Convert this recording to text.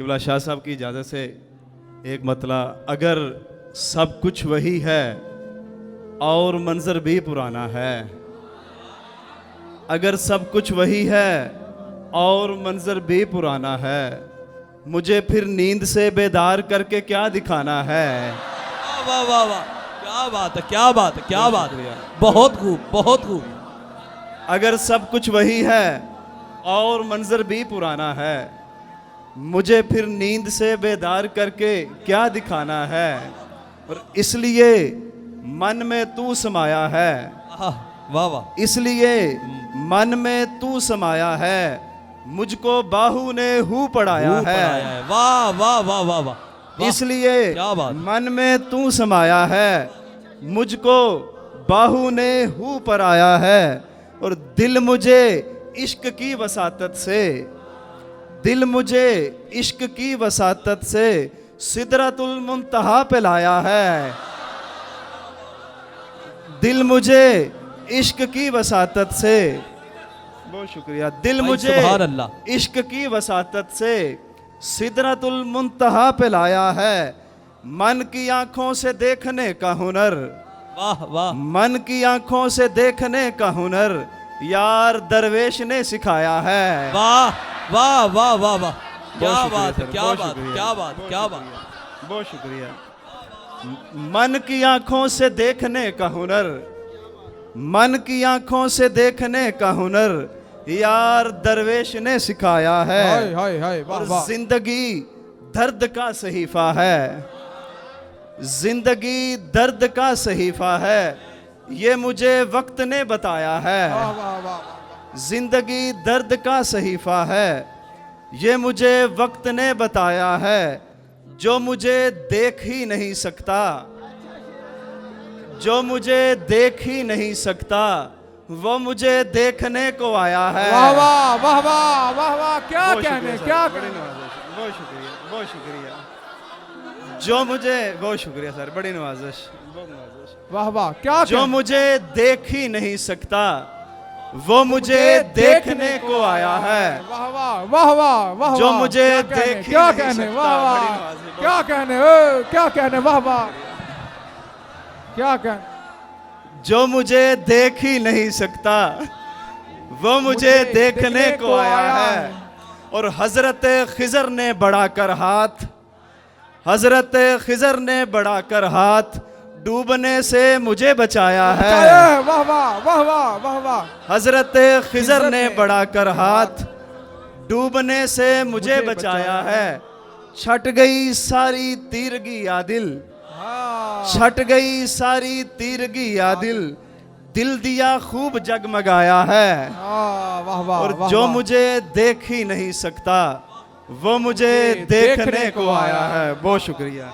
किबला शाह साहब की इजाज़त से एक मतलब, अगर सब कुछ वही है और मंजर भी पुराना है, अगर सब कुछ वही है और मंजर भी पुराना है, मुझे फिर नींद से बेदार करके क्या दिखाना है। वाह वाह वाह, क्या बात है, क्या बात है, क्या बात है, बहुत खूब, बहुत खूब। अगर सब कुछ वही है और मंजर भी पुराना है, मुझे फिर नींद से बेदार करके क्या दिखाना है। और इसलिए मन में तू समाया है, वाह वाह, इसलिए मन में तू समाया है, मुझको बाहू ने हू पढ़ाया है। वाह वाह वाह वाह वाह, इसलिए क्या बात। मन में तू समाया है, मुझको बाहू ने हू पढ़ाया है। और दिल मुझे इश्क की वसातत से, दिल मुझे इश्क की वसातत से सिदरतुल मुंतहा पे लाया है। दिल मुझे इश्क की वसातत से, बहुत शुक्रिया, दिल मुझे इश्क की वसातत से सिदरतुल मुंतहा पे लाया है। मन की आंखों से देखने का हुनर, वाह वाह, मन की आंखों से देखने का हुनर यार दरवेश ने सिखाया है। वाह वाह वाह वाह वाह, क्या बात है, क्या बात, क्या बात, क्या बात, बहुत शुक्रिया। मन की आंखों से देखने का हुनर, मन की आंखों से देखने का हुनर यार दरवेश ने सिखाया है। हाय हाय, और जिंदगी दर्द का सहीफा है, जिंदगी दर्द का सहीफा है, ये मुझे वक्त ने बताया है। जिंदगी दर्द का सहीफा है, ये मुझे वक्त ने बताया है। जो मुझे देख ही नहीं सकता, जो मुझे देख ही नहीं सकता, वो मुझे देखने को आया है। वाह वाह वाह वाह वाह वाह, क्या कहने, क्या बड़ी नवाजिश, बहुत शुक्रिया, बहुत शुक्रिया। जो मुझे, बहुत शुक्रिया सर, बड़ी नवाजिश, बहुत नवाजिश। वाह वाह, क्या जो मुझे देख ही नहीं सकता, वो मुझे देखने को आया है। वाह वाह वाह वाह वाह, जो मुझे देख क्या कहने, वाह वाह, क्या कहने, क्या कहने, वाह वाह, क्या कहने। जो मुझे देख ही नहीं सकता, वो मुझे देखने को आया है। और हजरत खिजर ने बढ़ाकर हाथ, हजरत खिजर ने बढ़ाकर हाथ डूबने से मुझे बचाया है। वाह वाह वाह वाह वाह वाह, हजरत खिजर ने बढ़ाकर हाथ डूबने से मुझे बचाया है। छट गई सारी तीरगी आदिल, छट गई सारी तीरगी आदिल, दिल दिया खूब जगमगाया है। और जो मुझे देख ही नहीं सकता, वो मुझे देखने को आया है। बहुत शुक्रिया।